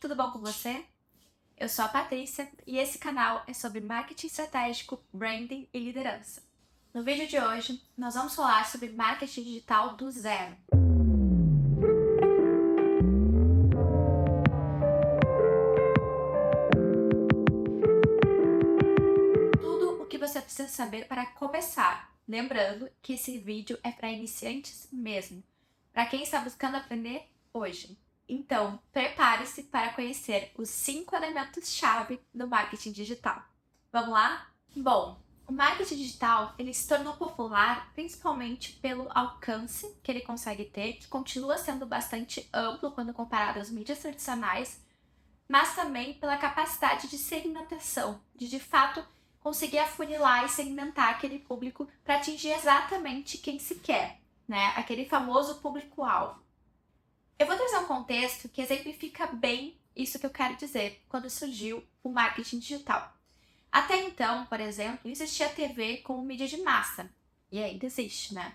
tudo bom com você? Eu sou a Patrícia e esse canal é sobre marketing estratégico, branding e liderança. No vídeo de hoje, nós vamos falar sobre marketing digital do zero. Tudo o que você precisa saber para começar. Lembrando que esse vídeo é para iniciantes mesmo, para quem está buscando aprender hoje. Então, prepare-se para conhecer os 5 elementos-chave do marketing digital. Vamos lá? Bom, o marketing digital ele se tornou popular principalmente pelo alcance que ele consegue ter, que continua sendo bastante amplo quando comparado às mídias tradicionais, mas também pela capacidade de segmentação, de fato conseguir afunilar e segmentar aquele público para atingir exatamente quem se quer, né? Aquele famoso público-alvo. Eu vou trazer um contexto que exemplifica bem isso que eu quero dizer quando surgiu o marketing digital. Até então, por exemplo, existia a TV como mídia de massa, e ainda existe, né?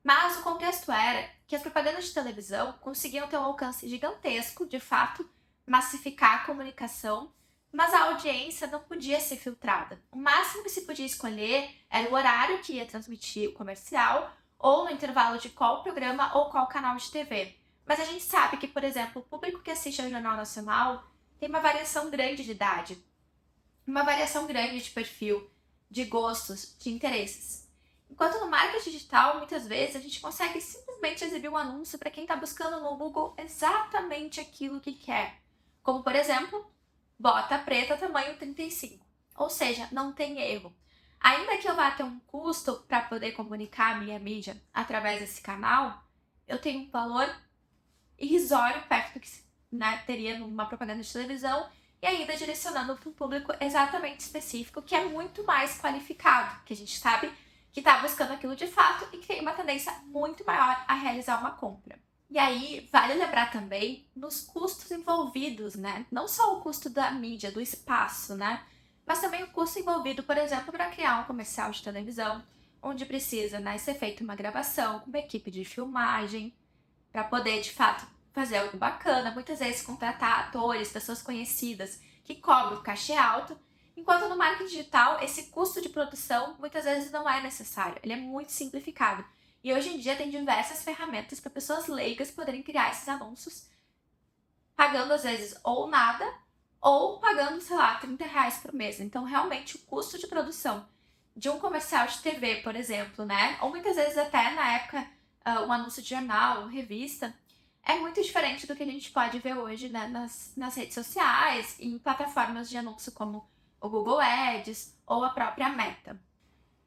Mas o contexto era que as propagandas de televisão conseguiam ter um alcance gigantesco, de fato, massificar a comunicação, mas a audiência não podia ser filtrada. O máximo que se podia escolher era o horário que ia transmitir o comercial, ou no intervalo de qual programa ou qual canal de TV. Mas a gente sabe que, por exemplo, o público que assiste ao Jornal Nacional tem uma variação grande de idade, uma variação grande de perfil, de gostos, de interesses. Enquanto no marketing digital, muitas vezes, a gente consegue simplesmente exibir um anúncio para quem está buscando no Google exatamente aquilo que quer. Como, por exemplo, bota preta tamanho 35. Ou seja, não tem erro. Ainda que eu vá ter um custo para poder comunicar a minha mídia através desse canal, eu tenho um valor irrisório perto do que teria numa propaganda de televisão e ainda direcionando para um público exatamente específico, que é muito mais qualificado, que a gente sabe que está buscando aquilo de fato e que tem uma tendência muito maior a realizar uma compra. E aí, vale lembrar também nos custos envolvidos, né? Não só o custo da mídia, do espaço, né? Mas também o custo envolvido, por exemplo, para criar um comercial de televisão, onde precisa, né, ser feita uma gravação com uma equipe de filmagem, para poder, de fato, fazer algo bacana. Muitas vezes contratar atores, pessoas conhecidas, que cobram cachê alto, enquanto no marketing digital, esse custo de produção muitas vezes não é necessário, ele é muito simplificado. E hoje em dia tem diversas ferramentas para pessoas leigas poderem criar esses anúncios, pagando às vezes ou nada, ou pagando, sei lá, R$ 30 por mês. Então, realmente, o custo de produção de um comercial de TV, por exemplo, né? Ou muitas vezes até na época um anúncio de jornal, revista, é muito diferente do que a gente pode ver hoje, né, nas redes sociais, em plataformas de anúncio como o Google Ads ou a própria Meta.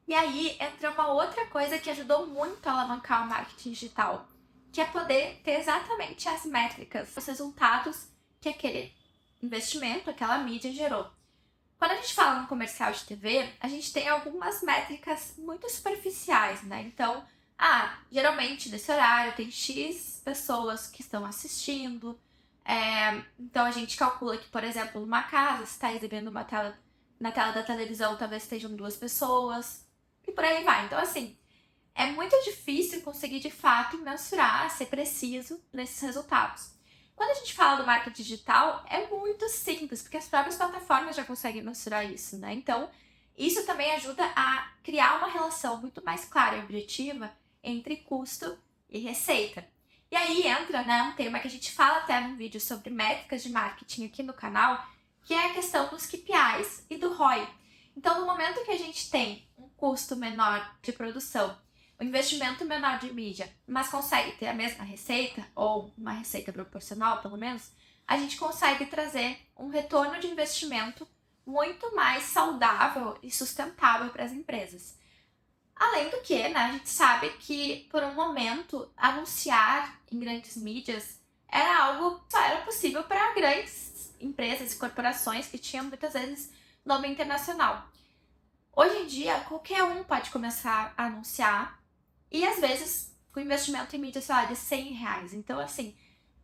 E aí entra uma outra coisa que ajudou muito a alavancar o marketing digital, que é poder ter exatamente as métricas, os resultados que aquele investimento, aquela mídia gerou. Quando a gente fala no comercial de TV, a gente tem algumas métricas muito superficiais, né? Então, geralmente nesse horário tem X pessoas que estão assistindo. Então a gente calcula que, por exemplo, numa casa, se está exibindo uma tela, na tela da televisão, talvez estejam 2 pessoas. E por aí vai. Então, assim, é muito difícil conseguir de fato mensurar, ser preciso nesses resultados. Quando a gente fala do marketing digital, é muito simples, porque as próprias plataformas já conseguem mensurar isso, né? Então, isso também ajuda a criar uma relação muito mais clara e objetiva entre custo e receita. E aí entra, né, um tema que a gente fala até num vídeo sobre métricas de marketing aqui no canal, que é a questão dos KPIs e do ROI. Então, no momento que a gente tem um custo menor de produção, um investimento menor de mídia, mas consegue ter a mesma receita, ou uma receita proporcional, pelo menos, a gente consegue trazer um retorno de investimento muito mais saudável e sustentável para as empresas. Além do que, né, a gente sabe que, por um momento, anunciar em grandes mídias era algo que só era possível para grandes empresas e corporações que tinham, muitas vezes, nome internacional. Hoje em dia, qualquer um pode começar a anunciar e, às vezes, com investimento em mídia, sei lá, de R$ 100. Então, assim,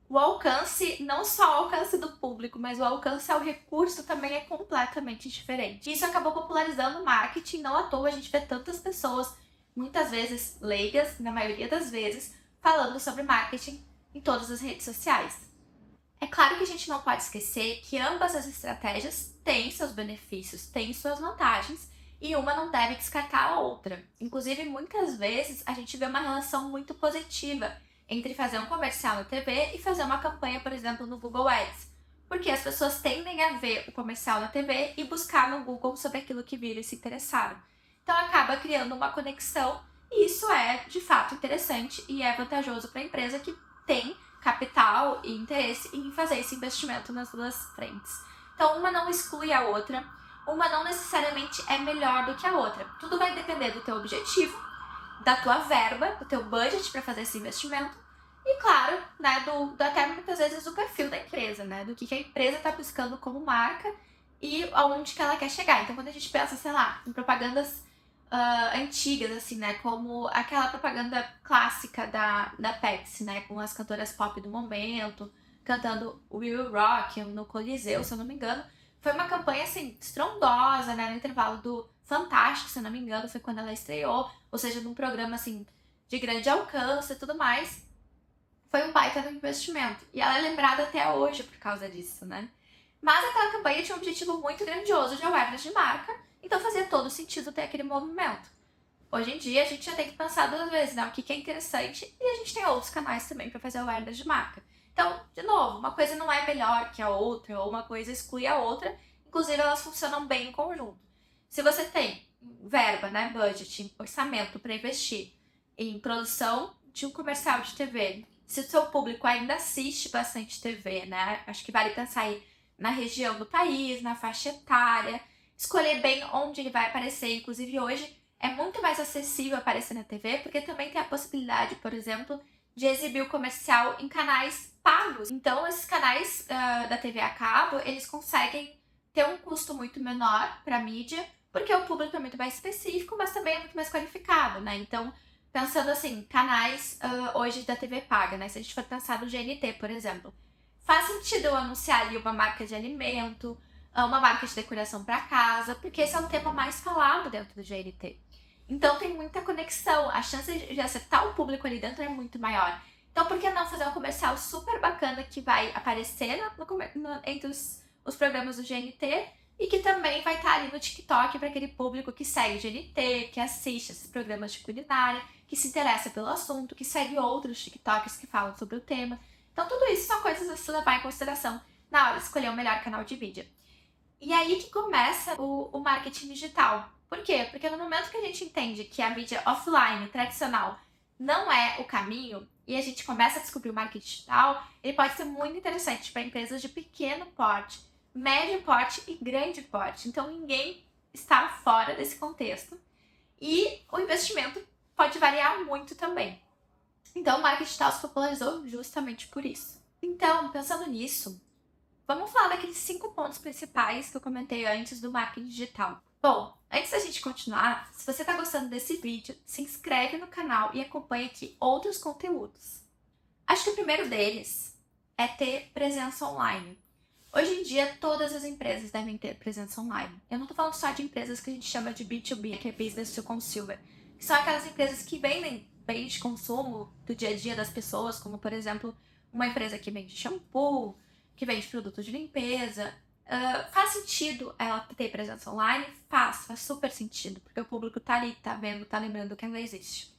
o alcance, não só o alcance do público, mas o alcance ao recurso também é completamente diferente. Isso acabou popularizando o marketing, não à toa a gente vê tantas pessoas, muitas vezes leigas, na maioria das vezes, falando sobre marketing em todas as redes sociais. É claro que a gente não pode esquecer que ambas as estratégias têm seus benefícios, têm suas vantagens, e uma não deve descartar a outra. Inclusive, muitas vezes a gente vê uma relação muito positiva entre fazer um comercial na TV e fazer uma campanha, por exemplo, no Google Ads. Porque as pessoas tendem a ver o comercial na TV e buscar no Google sobre aquilo que viram e se interessaram. Então acaba criando uma conexão e isso é de fato interessante e é vantajoso para a empresa que tem capital e interesse em fazer esse investimento nas duas frentes. Então uma não exclui a outra, uma não necessariamente é melhor do que a outra. Tudo vai depender do teu objetivo, da tua verba, do teu budget para fazer esse investimento e, claro, né, até muitas vezes do perfil da empresa, né, do que a empresa está buscando como marca e aonde que ela quer chegar. Então, quando a gente pensa, sei lá, em propagandas antigas, assim, né, como aquela propaganda clássica da Pepsi, né, com as cantoras pop do momento, cantando We Will Rock no Coliseu, se eu não me engano, foi uma campanha, assim, estrondosa, né, no intervalo do Fantástico, se eu não me engano, foi quando ela estreou, ou seja, num programa, assim, de grande alcance e tudo mais, foi um baita no investimento. E ela é lembrada até hoje por causa disso, né? Mas aquela campanha tinha um objetivo muito grandioso de awareness de marca, então fazia todo sentido ter aquele movimento. Hoje em dia a gente já tem que pensar duas vezes, né? O que é interessante e a gente tem outros canais também para fazer awareness de marca. Então, de novo, uma coisa não é melhor que a outra, ou uma coisa exclui a outra, inclusive elas funcionam bem em conjunto. Se você tem verba, né, budget, orçamento para investir em produção de um comercial de TV, se o seu público ainda assiste bastante TV, né, acho que vale pensar aí na região do país, na faixa etária, escolher bem onde ele vai aparecer. Inclusive hoje é muito mais acessível aparecer na TV, porque também tem a possibilidade, por exemplo, de exibir o comercial em canais pagos. Então esses canais da TV a cabo, eles conseguem ter um custo muito menor para a mídia, porque o público é muito mais específico, mas também é muito mais qualificado, né? Então, pensando assim, canais hoje da TV paga, né? Se a gente for pensar no GNT, por exemplo, faz sentido eu anunciar ali uma marca de alimento, uma marca de decoração para casa, porque esse é o tema mais falado dentro do GNT. Então tem muita conexão, a chance de acertar o público ali dentro é muito maior. Então por que não fazer um comercial super bacana que vai aparecer entre os programas do GNT e que também vai estar ali no TikTok para aquele público que segue o GNT, que assiste esses programas de culinária, que se interessa pelo assunto, que segue outros TikToks que falam sobre o tema. Então tudo isso são coisas a se levar em consideração na hora de escolher o melhor canal de mídia. E aí que começa o marketing digital. Por quê? Porque no momento que a gente entende que a mídia offline, tradicional, não é o caminho, e a gente começa a descobrir o marketing digital, ele pode ser muito interessante para empresas de pequeno porte, médio porte e grande porte. Então ninguém está fora desse contexto. E o investimento pode variar muito também. Então o marketing digital se popularizou justamente por isso. Então, pensando nisso, vamos falar daqueles 5 pontos principais que eu comentei antes do marketing digital. Bom, antes da gente continuar, se você está gostando desse vídeo, se inscreve no canal e acompanhe aqui outros conteúdos. Acho que o primeiro deles é ter presença online. Hoje em dia, todas as empresas devem ter presença online. Eu não estou falando só de empresas que a gente chama de B2B, que é Business to Consumer, que são aquelas empresas que vendem bens de consumo do dia a dia das pessoas, como, por exemplo, uma empresa que vende shampoo, que vende produtos de limpeza. Faz sentido ela ter presença online? Faz super sentido, porque o público tá ali, tá vendo, tá lembrando que ela existe.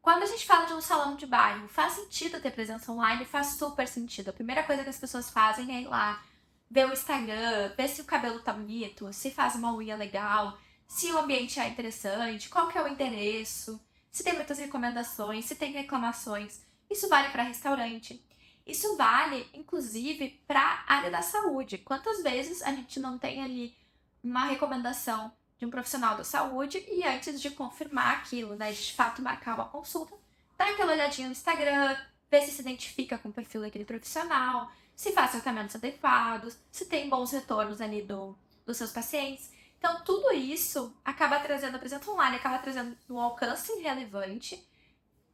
Quando a gente fala de um salão de bairro, faz sentido ter presença online? Faz super sentido. A primeira coisa que as pessoas fazem é ir lá, ver o Instagram, ver se o cabelo tá bonito, se faz uma unha legal, se o ambiente é interessante, qual que é o endereço, se tem muitas recomendações, se tem reclamações. Isso vale para restaurante. Isso vale, inclusive, para a área da saúde. Quantas vezes a gente não tem ali uma recomendação de um profissional da saúde e antes de confirmar aquilo, né, de fato marcar uma consulta, dá aquela olhadinha no Instagram, ver se identifica com o perfil daquele profissional, se faz tratamentos adequados, se tem bons retornos ali dos seus pacientes. Então, tudo isso acaba trazendo a presença online, acaba trazendo um alcance relevante.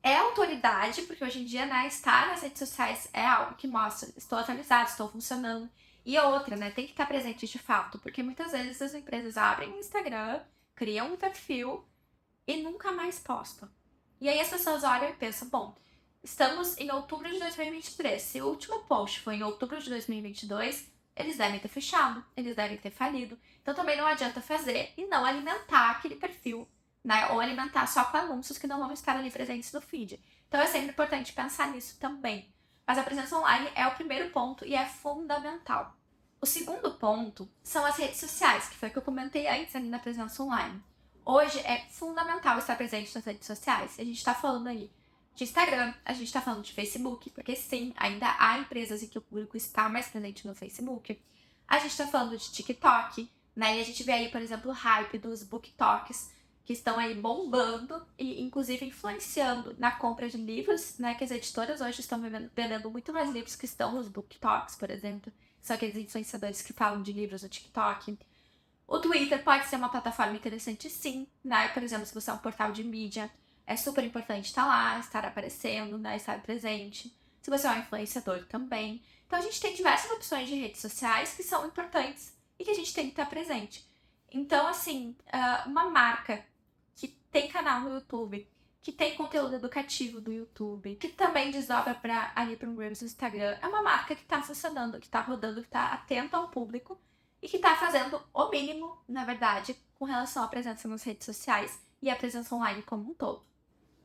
É autoridade, porque hoje em dia, né, estar nas redes sociais é algo que mostra, estou atualizado, estou funcionando. E outra, né, tem que estar presente de fato, porque muitas vezes as empresas abrem o Instagram, criam um perfil e nunca mais postam. E aí as pessoas olham e pensam, bom, Estamos em outubro de 2023. Se o último post foi em outubro de 2022, eles devem ter fechado, eles devem ter falido. Então também não adianta fazer e não alimentar aquele perfil, né? Ou alimentar só com anúncios que não vão estar ali presentes no feed. Então é sempre importante pensar nisso também. Mas a presença online é o primeiro ponto e é fundamental. O segundo ponto são as redes sociais, que foi o que eu comentei antes ali na presença online. Hoje é fundamental estar presente nas redes sociais. A gente está falando aí de Instagram, a gente está falando de Facebook, porque sim, ainda há empresas em que o público está mais presente no Facebook. A gente está falando de TikTok, né? E a gente vê aí, por exemplo, o hype dos BookToks, que estão aí bombando e, inclusive, influenciando na compra de livros, né? Que as editoras hoje estão vendendo muito mais livros que estão nos BookToks, por exemplo. São aqueles influenciadores que falam de livros no TikTok. O Twitter pode ser uma plataforma interessante sim, né? Por exemplo, se você é um portal de mídia, é super importante estar lá, estar aparecendo, né? Estar presente. Se você é um influenciador também. Então a gente tem diversas opções de redes sociais que são importantes e que a gente tem que estar presente. Então, assim, uma marca que tem canal no YouTube, que tem conteúdo educativo do YouTube, que também desdobra ali para um Reels no Instagram, é uma marca que está funcionando, que está rodando, que está atenta ao público e que está fazendo o mínimo, na verdade, com relação à presença nas redes sociais e à presença online como um todo.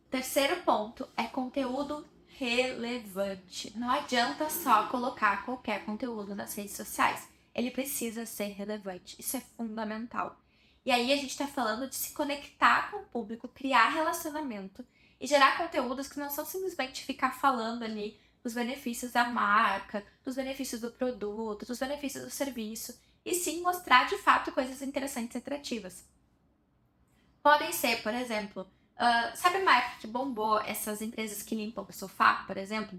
Terceiro ponto é conteúdo relevante. Não adianta só colocar qualquer conteúdo nas redes sociais. Ele precisa ser relevante. Isso é fundamental. E aí a gente está falando de se conectar com o público, criar relacionamento e gerar conteúdos que não são simplesmente ficar falando ali dos benefícios da marca, dos benefícios do produto, dos benefícios do serviço, e sim mostrar de fato coisas interessantes e atrativas. Podem ser, por exemplo, sabe uma época que bombou essas empresas que limpam o sofá, por exemplo?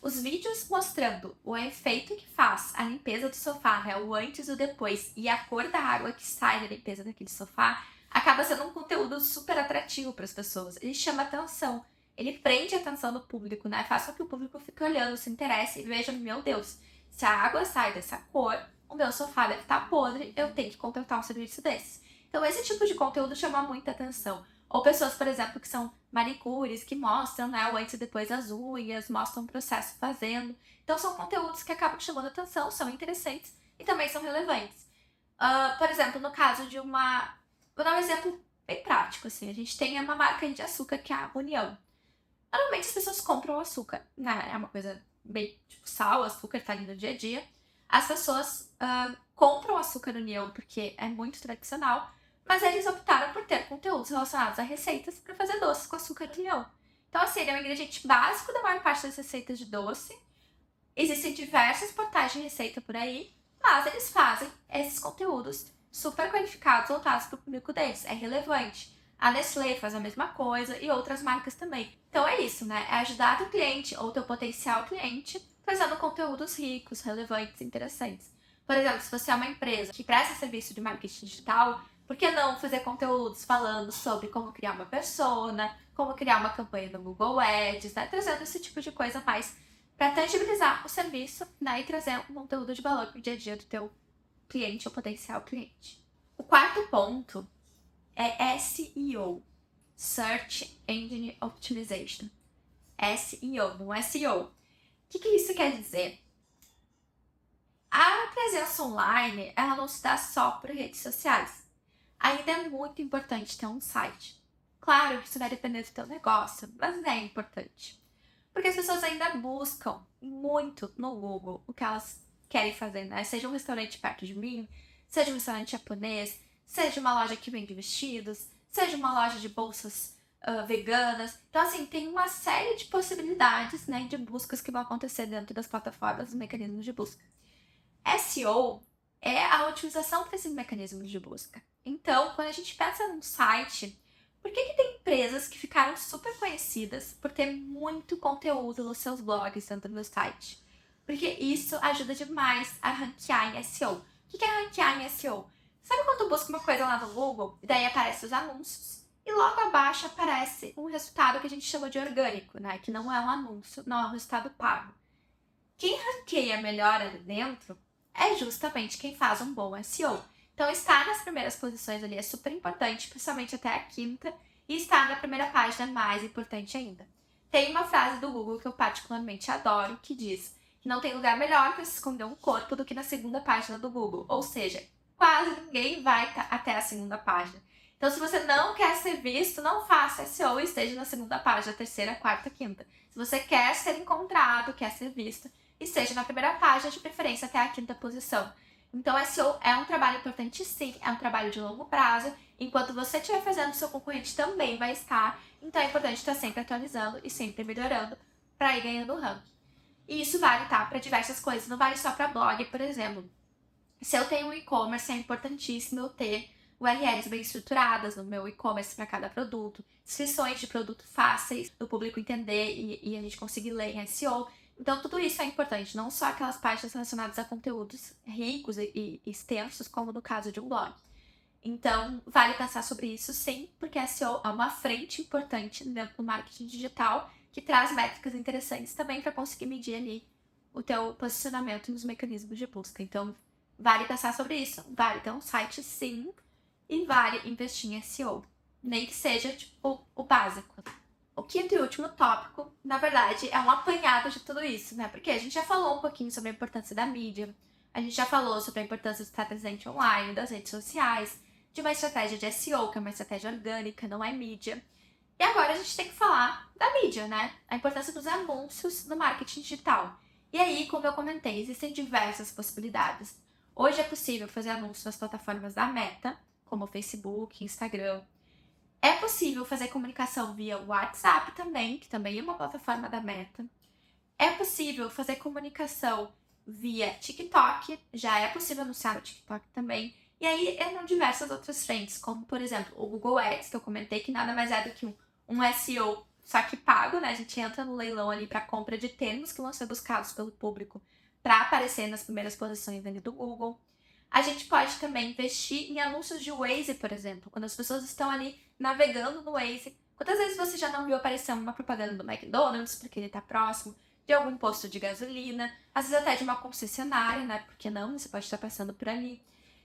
Os vídeos mostrando o efeito que faz a limpeza do sofá, né? O antes e o depois, e a cor da água que sai da limpeza daquele sofá, acaba sendo um conteúdo super atrativo para as pessoas. Ele chama atenção, ele prende a atenção do público, né? Faz com que o público fique olhando, se interesse e veja, meu Deus, se a água sai dessa cor, o meu sofá deve estar podre, eu tenho que contratar um serviço desse. Então esse tipo de conteúdo chama muita atenção. Ou pessoas, por exemplo, que são manicures, que mostram, né, o antes e depois das unhas, mostram o processo fazendo. Então são conteúdos que acabam chamando atenção, são interessantes e também são relevantes. Por exemplo, no caso de uma... Vou dar um exemplo bem prático, assim. A gente tem uma marca de açúcar que é a União. Normalmente as pessoas compram açúcar, né? É uma coisa bem tipo sal, açúcar, tá ali no dia a dia. As pessoas compram açúcar União porque é muito tradicional, mas eles optaram por ter conteúdos relacionados a receitas para fazer doces com açúcar União. Então, assim, ele é um ingrediente básico da maior parte das receitas de doce. Existem diversos portais de receita por aí, mas eles fazem esses conteúdos super qualificados voltados para o público deles. É relevante. A Nestlé faz a mesma coisa e outras marcas também. Então é isso, né? É ajudar o cliente ou teu potencial cliente trazendo conteúdos ricos, relevantes, interessantes. Por exemplo, se você é uma empresa que presta serviço de marketing digital, por que não fazer conteúdos falando sobre como criar uma persona, como criar uma campanha no Google Ads, né? Trazendo esse tipo de coisa mais para tangibilizar o serviço, né? E trazer um conteúdo de valor para o dia a dia do teu cliente ou potencial cliente. O quarto ponto é SEO, Search Engine Optimization. SEO, não SEO. O que isso quer dizer? A presença online, ela não se dá só por redes sociais. Ainda é muito importante ter um site. Claro que isso vai depender do teu negócio, mas é importante. Porque as pessoas ainda buscam muito no Google o que elas querem fazer, né? Seja um restaurante perto de mim, seja um restaurante japonês, seja uma loja que vende vestidos, seja uma loja de bolsas veganas. Então, assim, tem uma série de possibilidades, né, de buscas que vão acontecer dentro das plataformas, dos mecanismos de busca. SEO é a otimização para esses mecanismos de busca. Então, quando a gente pensa num site, por que tem empresas que ficaram super conhecidas por ter muito conteúdo nos seus blogs dentro do site? Porque isso ajuda demais a ranquear em SEO. O que é ranquear em SEO? Sabe quando tu busca uma coisa lá no Google e daí aparecem os anúncios? E logo abaixo aparece um resultado que a gente chama de orgânico, né? Que não é um anúncio, não é um resultado pago. Quem ranqueia melhor ali dentro é justamente quem faz um bom SEO. Então, estar nas primeiras posições ali é super importante, principalmente até a quinta, e estar na primeira página é mais importante ainda. Tem uma frase do Google que eu particularmente adoro, que diz que não tem lugar melhor para se esconder um corpo do que na segunda página do Google. Ou seja, quase ninguém vai até a segunda página. Então, se você não quer ser visto, não faça SEO e esteja na segunda página, terceira, quarta, quinta. Se você quer ser encontrado, quer ser visto, esteja na primeira página, de preferência até a quinta posição. Então, SEO é um trabalho importante sim, é um trabalho de longo prazo. Enquanto você estiver fazendo, seu concorrente também vai estar. Então, é importante estar sempre atualizando e sempre melhorando para ir ganhando ranking. E isso vale, tá? Para diversas coisas, não vale só para blog, por exemplo. Se eu tenho um e-commerce, é importantíssimo eu ter URLs bem estruturadas no meu e-commerce para cada produto, descrições de produto fáceis do público entender e a gente conseguir ler em SEO. Então, tudo isso é importante, não só aquelas páginas relacionadas a conteúdos ricos e extensos, como no caso de um blog. Então, vale pensar sobre isso sim, porque SEO é uma frente importante dentro do marketing digital que traz métricas interessantes também para conseguir medir ali o teu posicionamento nos mecanismos de busca. Então, vale pensar sobre isso, vale ter um site sim e vale investir em SEO, nem que seja tipo o básico. O quinto e último tópico, na verdade, é um apanhado de tudo isso, né? Porque a gente já falou um pouquinho sobre a importância da mídia, a gente já falou sobre a importância de estar presente online, das redes sociais, de uma estratégia de SEO, que é uma estratégia orgânica, não é mídia. E agora a gente tem que falar da mídia, né? A importância dos anúncios no marketing digital. E aí, como eu comentei, existem diversas possibilidades. Hoje é possível fazer anúncios nas plataformas da Meta, como Facebook, Instagram. É possível fazer comunicação via WhatsApp também, que também é uma plataforma da Meta. É possível fazer comunicação via TikTok, já é possível anunciar no TikTok também. E aí entram diversas outras frentes, como por exemplo o Google Ads, que eu comentei que nada mais é do que um SEO, só que pago, né? A gente entra no leilão ali para compra de termos que vão ser buscados pelo público para aparecer nas primeiras posições ali do Google. A gente pode também investir em anúncios de Waze, por exemplo, quando as pessoas estão ali navegando no Waze. Quantas vezes você já não viu aparecer uma propaganda do McDonald's, porque ele está próximo, de algum posto de gasolina, às vezes até de uma concessionária, né? Porque não, você pode estar passando por ali.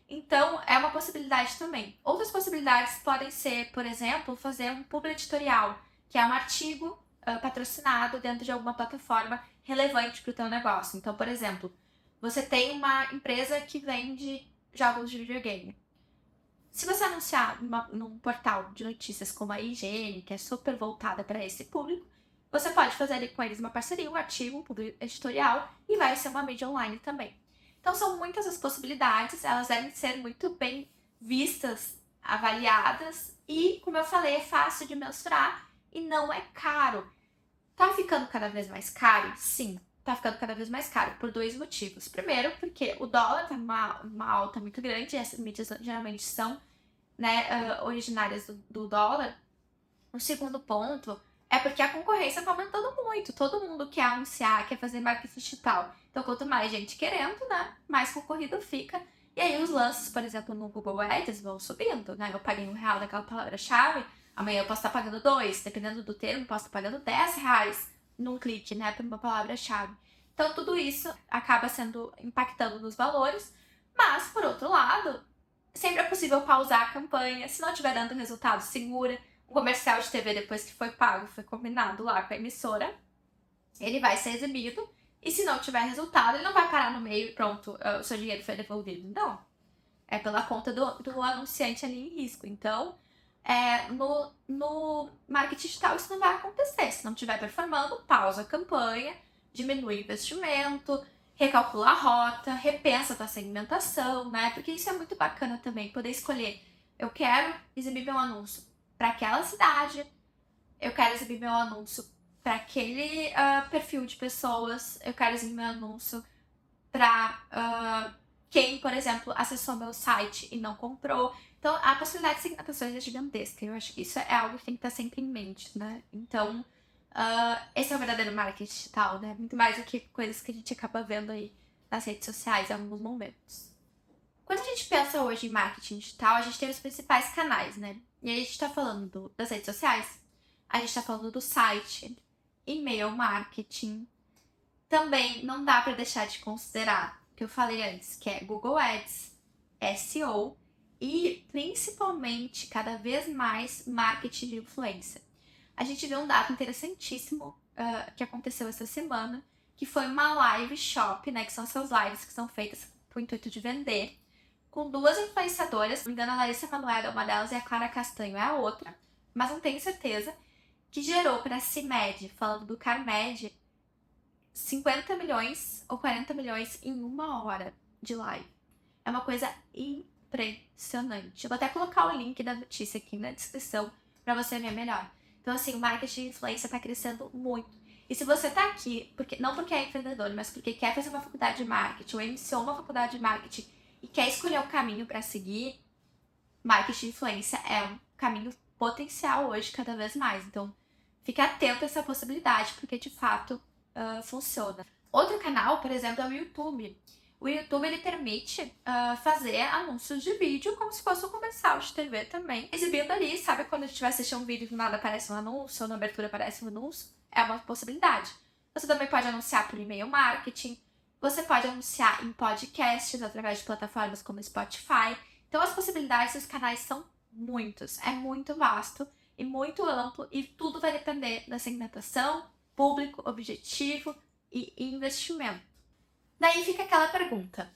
Então, é uma possibilidade também. Outras possibilidades podem ser, por exemplo, fazer um publi editorial, que é um artigo patrocinado dentro de alguma plataforma relevante para o teu negócio. Então, por exemplo, você tem uma empresa que vende jogos de videogame. Se você anunciar num portal de notícias como a IGN, que é super voltada para esse público, você pode fazer ali com eles uma parceria, um artigo, um editorial, e vai ser uma mídia online também. Então são muitas as possibilidades, elas devem ser muito bem vistas, avaliadas, e como eu falei, é fácil de mensurar e não é caro. Tá ficando cada vez mais caro? Sim, tá ficando cada vez mais caro por dois motivos. Primeiro, porque o dólar tá uma alta muito grande, e essas mídias geralmente são, né, originárias do dólar. O segundo ponto é porque a concorrência tá aumentando muito. Todo mundo quer anunciar, quer fazer marketing digital. Então, quanto mais gente querendo, né, mais concorrido fica. E aí os lances, por exemplo, no Google Ads vão subindo, né? Eu paguei R$ 1 naquela palavra-chave, amanhã eu posso estar pagando 2, dependendo do termo, posso estar pagando R$ 10 num clique, né, por uma palavra-chave. Então, tudo isso acaba sendo impactando nos valores, mas, por outro lado, sempre é possível pausar a campanha, se não estiver dando resultado, segura. O comercial de TV, depois que foi pago, foi combinado lá com a emissora, ele vai ser exibido, e se não tiver resultado, ele não vai parar no meio e pronto, o seu dinheiro foi devolvido. Não. É pela conta do anunciante ali em risco. Então, no marketing digital isso não vai acontecer. Se não estiver performando, pausa a campanha, diminui o investimento, recalcula a rota, repensa a tua segmentação, né? Porque isso é muito bacana também, poder escolher. Eu quero exibir meu anúncio para aquela cidade, eu quero exibir meu anúncio para aquele perfil de pessoas, eu quero exibir meu anúncio para quem, por exemplo, acessou meu site e não comprou. Então, a possibilidade de segmentações é gigantesca. Eu acho que isso é algo que tem que estar sempre em mente, né? Então, esse é o verdadeiro marketing digital, né? Muito mais do que coisas que a gente acaba vendo aí nas redes sociais em alguns momentos. Quando a gente pensa hoje em marketing digital, a gente tem os principais canais, né? E aí a gente tá falando das redes sociais, a gente tá falando do site, e-mail marketing. Também não dá para deixar de considerar o que eu falei antes, que é Google Ads, SEO e principalmente, cada vez mais, marketing de influência. a gente viu um dado interessantíssimo que aconteceu essa semana, que foi uma live shop, né, que são essas lives que são feitas com o intuito de vender, com duas influenciadoras, se não me engano a Larissa Manoela é uma delas e a Clara Castanho é a outra, mas não tenho certeza, que gerou para a CIMED, falando do CarMed, 50 milhões ou 40 milhões em uma hora de live. É uma coisa impressionante. Eu vou até colocar o link da notícia aqui na descrição para você ver melhor. Então, assim, o marketing de influência está crescendo muito. E se você tá aqui, não porque é empreendedor, mas porque quer fazer uma faculdade de marketing ou iniciou uma faculdade de marketing e quer escolher um caminho para seguir, marketing de influência é um caminho potencial hoje cada vez mais. Então, fique atento a essa possibilidade, porque de fato funciona. Outro canal, por exemplo, é o YouTube. O YouTube ele permite fazer anúncios de vídeo como se fosse um comercial de TV também. Exibindo ali, sabe quando a gente vai assistir um vídeo e do nada aparece um anúncio, ou na abertura aparece um anúncio? É uma possibilidade. Você também pode anunciar por e-mail marketing, você pode anunciar em podcasts através de plataformas como Spotify. Então as possibilidades dos canais são muitas, é muito vasto e muito amplo e tudo vai depender da segmentação, público, objetivo e investimento. Daí fica aquela pergunta: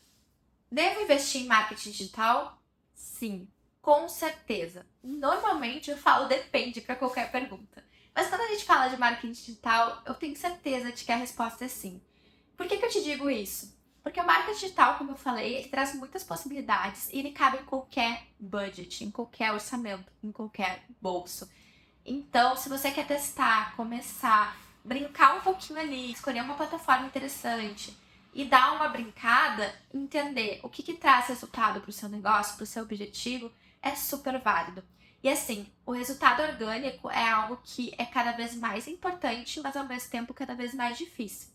devo investir em marketing digital? Sim, com certeza. Normalmente eu falo depende para qualquer pergunta. Mas quando a gente fala de marketing digital, eu tenho certeza de que a resposta é sim. Por que eu te digo isso? Porque o marketing digital, como eu falei, ele traz muitas possibilidades e ele cabe em qualquer budget, em qualquer orçamento, em qualquer bolso. Então, se você quer testar, começar, brincar um pouquinho ali, escolher uma plataforma interessante e dar uma brincada, entender o que traz resultado para o seu negócio, para o seu objetivo, é super válido. E assim, o resultado orgânico é algo que é cada vez mais importante, mas ao mesmo tempo cada vez mais difícil.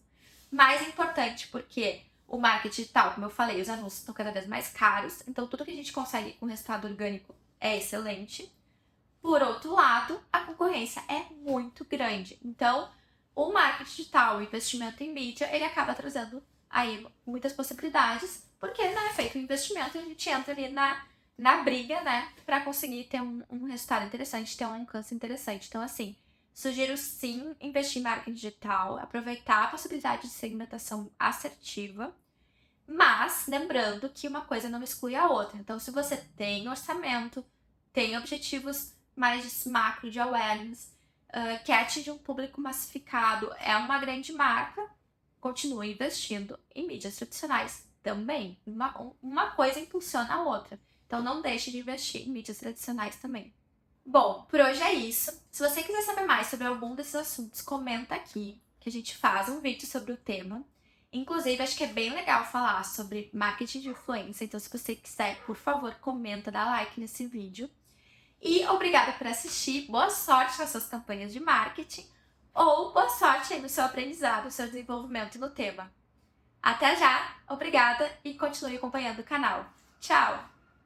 Mais importante porque o marketing digital, como eu falei, os anúncios estão cada vez mais caros, então tudo que a gente consegue com resultado orgânico é excelente. Por outro lado, a concorrência é muito grande. Então, o marketing digital, o investimento em mídia, ele acaba trazendo aí muitas possibilidades, porque é feito um investimento e a gente entra ali na briga, né, para conseguir ter um resultado interessante, ter um alcance interessante. Então, assim, sugiro sim investir em marketing digital, aproveitar a possibilidade de segmentação assertiva, mas lembrando que uma coisa não exclui a outra. Então, se você tem orçamento, tem objetivos mais macro de awareness, quer atingir um público massificado, é uma grande marca, continue investindo em mídias tradicionais também. Uma coisa impulsiona a outra. Então não deixe de investir em mídias tradicionais também. Bom, por hoje é isso. Se você quiser saber mais sobre algum desses assuntos, comenta aqui, que a gente faz um vídeo sobre o tema. Inclusive, acho que é bem legal falar sobre marketing de influência, então se você quiser, por favor, comenta, dá like nesse vídeo. E obrigada por assistir, boa sorte nas suas campanhas de marketing ou boa sorte aí no seu aprendizado, no seu desenvolvimento no tema. Até já, obrigada e continue acompanhando o canal. Tchau!